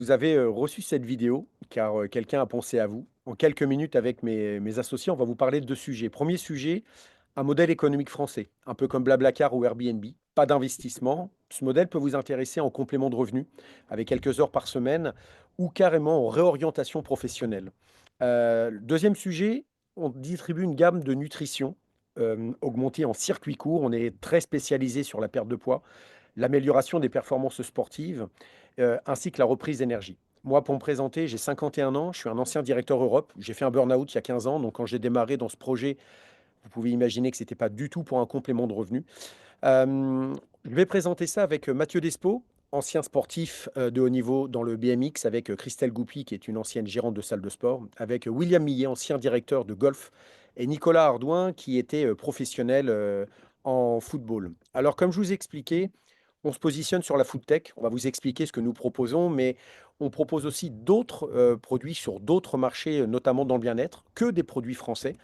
Vous avez, reçu cette vidéo car, quelqu'un a pensé à vous. En quelques minutes avec mes associés, on va vous parler de 2 sujets. Premier sujet, un modèle économique français, un peu comme Blablacar ou Airbnb. Pas d'investissement. Ce modèle peut vous intéresser en complément de revenus, avec quelques heures par semaine ou carrément en réorientation professionnelle. 2e sujet, on distribue une gamme de nutrition, augmentée en circuit court. On est très spécialisé sur la perte de poids, l'amélioration des performances sportives, ainsi que la reprise d'énergie. Moi, pour me présenter, j'ai 51 ans, je suis un ancien directeur Europe. J'ai fait un burn-out il y a 15 ans, donc quand j'ai démarré dans ce projet, vous pouvez imaginer que c'était pas du tout pour un complément de revenu. Je vais présenter ça avec, Mathieu Despots, ancien sportif, de haut niveau dans le BMX, avec, Christelle Goupy, qui est une ancienne gérante de salle de sport, avec, William Millet, ancien directeur de golf et Nicolas Ardouin, qui était, professionnel, en football. Alors comme je vous expliquais, on se positionne sur la food tech. On va vous expliquer ce que nous proposons, mais on propose aussi d'autres, produits sur d'autres marchés, notamment dans le bien-être, que des produits français.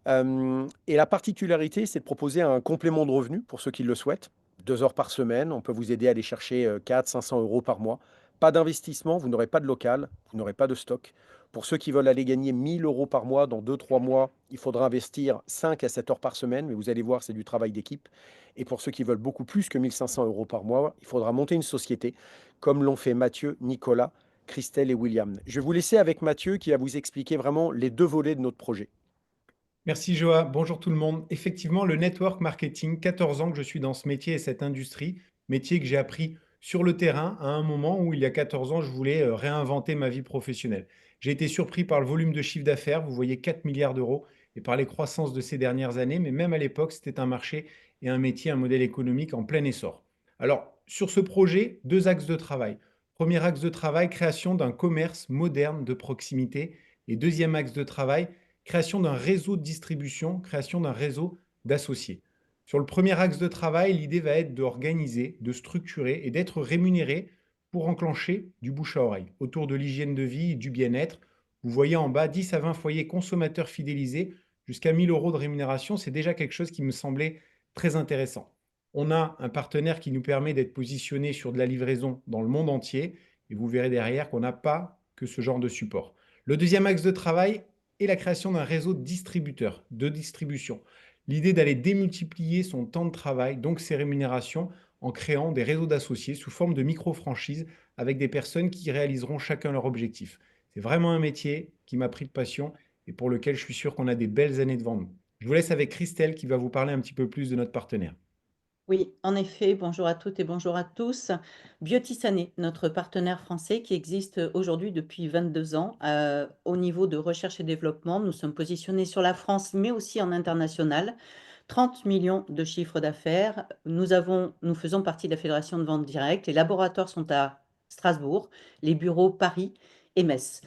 Et la particularité, c'est de proposer un complément de revenu pour ceux qui le souhaitent. 2 heures par semaine, on peut vous aider à aller chercher, 400-500 € par mois. Pas d'investissement, vous n'aurez pas de local, vous n'aurez pas de stock. Pour ceux qui veulent aller gagner 1 000 € par mois dans 2-3 mois, il faudra investir 5 à 7 heures par semaine, mais vous allez voir, c'est du travail d'équipe. Et pour ceux qui veulent beaucoup plus que 1 500 € par mois, il faudra monter une société, comme l'ont fait Mathieu, Nicolas, Christelle et William. Je vais vous laisser avec Mathieu qui va vous expliquer vraiment les 2 volets de notre projet. Merci Joa, bonjour tout le monde. Effectivement, le network marketing, 14 ans que je suis dans ce métier et cette industrie, métier que j'ai appris sur le terrain à un moment où il y a 14 ans, je voulais réinventer ma vie professionnelle. J'ai été surpris par le volume de chiffre d'affaires, vous voyez 4 milliards d'euros, et par les croissances de ces dernières années, mais même à l'époque, c'était un marché et un métier, un modèle économique en plein essor. Alors, sur ce projet, deux axes de travail. Premier axe de travail, création d'un commerce moderne de proximité, et deuxième axe de travail, création d'un réseau de distribution, création d'un réseau d'associés. Sur le premier axe de travail, l'idée va être d'organiser, de structurer et d'être rémunéré pour enclencher du bouche à oreille autour de l'hygiène de vie et du bien-être. Vous voyez en bas 10 à 20 foyers consommateurs fidélisés jusqu'à 1 000 € de rémunération. C'est déjà quelque chose qui me semblait très intéressant. On a un partenaire qui nous permet d'être positionné sur de la livraison dans le monde entier et vous verrez derrière qu'on n'a pas que ce genre de support. Le deuxième axe de travail est la création d'un réseau de distributeurs, de distribution. L'idée d'aller démultiplier son temps de travail, donc ses rémunérations, en créant des réseaux d'associés sous forme de micro-franchises avec des personnes qui réaliseront chacun leur objectif. C'est vraiment un métier qui m'a pris de passion et pour lequel je suis sûr qu'on a des belles années devant nous. Je vous laisse avec Christelle qui va vous parler un petit peu plus de notre partenaire. Oui, en effet, bonjour à toutes et bonjour à tous. Biotissané, notre partenaire français qui existe aujourd'hui depuis 22 ans au niveau de recherche et développement. Nous sommes positionnés sur la France, mais aussi en international. 30 millions de chiffres d'affaires. Nous faisons partie de la Fédération de vente directe. Les laboratoires sont à Strasbourg, les bureaux Paris et Metz.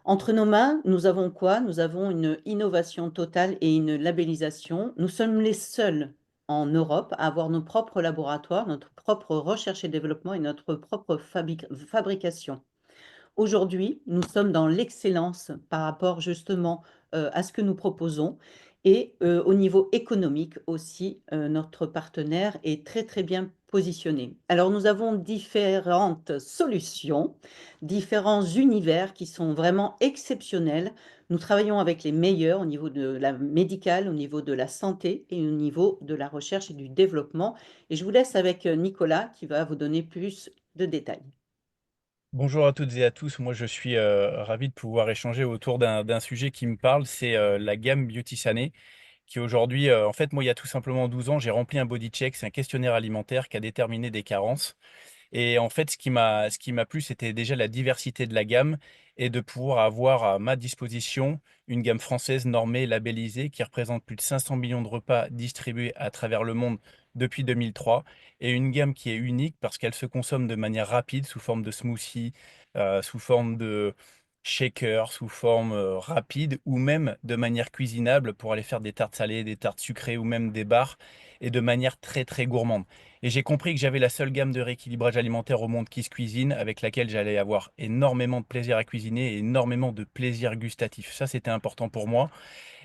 Entre nos mains, nous avons quoi? Nous avons une innovation totale et une labellisation. Nous sommes les seuls en Europe à avoir nos propres laboratoires, notre propre recherche et développement et notre propre fabrication. Aujourd'hui, nous sommes dans l'excellence par rapport justement, à ce que nous proposons et au niveau économique aussi, notre partenaire est très, très bien positionné. Alors nous avons différentes solutions, différents univers qui sont vraiment exceptionnels. Nous travaillons avec les meilleurs au niveau de la médicale, au niveau de la santé et au niveau de la recherche et du développement et je vous laisse avec, Nicolas qui va vous donner plus de détails. Bonjour à toutes et à tous. Moi, je suis ravi de pouvoir échanger autour d'un sujet qui me parle. C'est la gamme Beauty Sané, qui aujourd'hui, en fait, moi, il y a tout simplement 12 ans, j'ai rempli un body check. C'est un questionnaire alimentaire qui a déterminé des carences. Et en fait, ce qui m'a plu, c'était déjà la diversité de la gamme et de pouvoir avoir à ma disposition une gamme française normée, labellisée, qui représente plus de 500 millions de repas distribués à travers le monde depuis 2003 et une gamme qui est unique parce qu'elle se consomme de manière rapide sous forme de smoothie, sous forme de shaker, sous forme, rapide ou même de manière cuisinable pour aller faire des tartes salées, des tartes sucrées ou même des bars et de manière très, très gourmande. Et j'ai compris que j'avais la seule gamme de rééquilibrage alimentaire au monde qui se cuisine, avec laquelle j'allais avoir énormément de plaisir à cuisiner et énormément de plaisir gustatif. Ça, c'était important pour moi.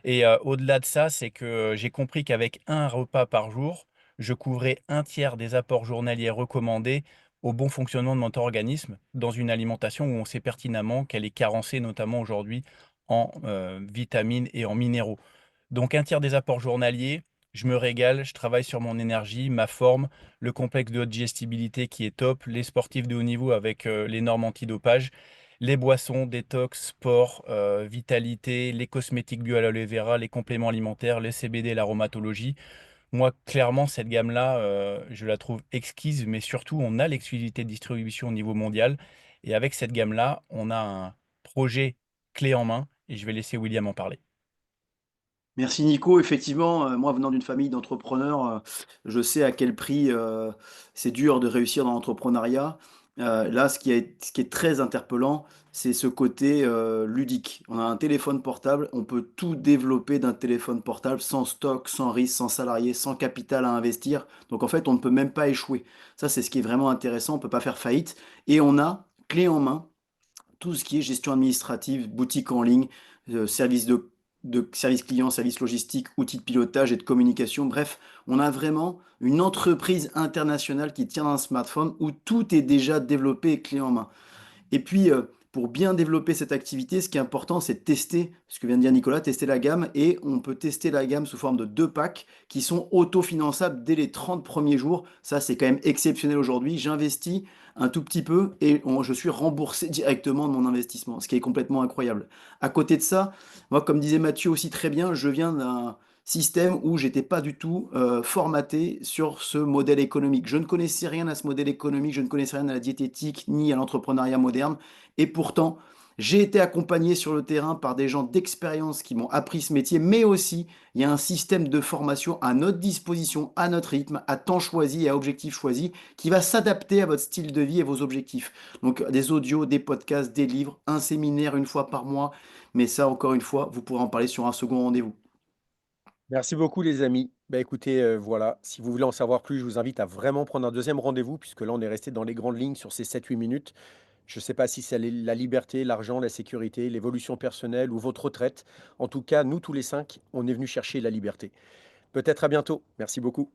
Et au-delà de ça, c'est que j'ai compris qu'avec un repas par jour, je couvrais un tiers des apports journaliers recommandés au bon fonctionnement de notre organisme dans une alimentation où on sait pertinemment qu'elle est carencée, notamment aujourd'hui en vitamines et en minéraux. Donc un tiers des apports journaliers, je me régale, je travaille sur mon énergie, ma forme, le complexe de haute digestibilité qui est top, les sportifs de haut niveau avec les normes antidopage, les boissons, détox, sport, vitalité, les cosmétiques bio à l'aloe vera, les compléments alimentaires, les CBD, l'aromatologie. Moi, clairement, cette gamme-là, je la trouve exquise, mais surtout, on a l'exclusivité de distribution au niveau mondial. Et avec cette gamme-là, on a un projet clé en main, et je vais laisser William en parler. Merci Nico. Effectivement, moi venant d'une famille d'entrepreneurs, je sais à quel prix, c'est dur de réussir dans l'entrepreneuriat. Là, ce qui est très interpellant, c'est ce côté, ludique. On a un téléphone portable, on peut tout développer d'un téléphone portable sans stock, sans risque, sans salarié, sans capital à investir. Donc en fait, on ne peut même pas échouer. Ça, c'est ce qui est vraiment intéressant, on ne peut pas faire faillite et on a, clé en main, tout ce qui est gestion administrative, boutique en ligne, service de service client, service logistique, outils de pilotage et de communication. Bref, on a vraiment une entreprise internationale qui tient un smartphone où tout est déjà développé et clé en main. Et puis, pour bien développer cette activité, ce qui est important, c'est de tester, ce que vient de dire Nicolas, tester la gamme. Et on peut tester la gamme sous forme de 2 packs qui sont autofinançables dès les 30 premiers jours. Ça, c'est quand même exceptionnel aujourd'hui. J'investis un tout petit peu et je suis remboursé directement de mon investissement, ce qui est complètement incroyable. À côté de ça, moi, comme disait Mathieu aussi très bien, je viens d'un système où j'étais pas du tout formaté sur ce modèle économique. Je ne connaissais rien à ce modèle économique, je ne connaissais rien à la diététique ni à l'entrepreneuriat moderne. Et pourtant, j'ai été accompagné sur le terrain par des gens d'expérience qui m'ont appris ce métier, mais aussi il y a un système de formation à notre disposition, à notre rythme, à temps choisi et à objectif choisi, qui va s'adapter à votre style de vie et vos objectifs. Donc des audios, des podcasts, des livres, un séminaire une fois par mois. Mais ça, encore une fois, vous pourrez en parler sur un second rendez-vous. Merci beaucoup les amis. Bah, écoutez, voilà, si vous voulez en savoir plus, je vous invite à vraiment prendre un deuxième rendez-vous puisque là, on est resté dans les grandes lignes sur ces 7 8 minutes. Je ne sais pas si c'est la liberté, l'argent, la sécurité, l'évolution personnelle ou votre retraite. En tout cas, nous tous les 5, on est venus chercher la liberté. Peut-être à bientôt. Merci beaucoup.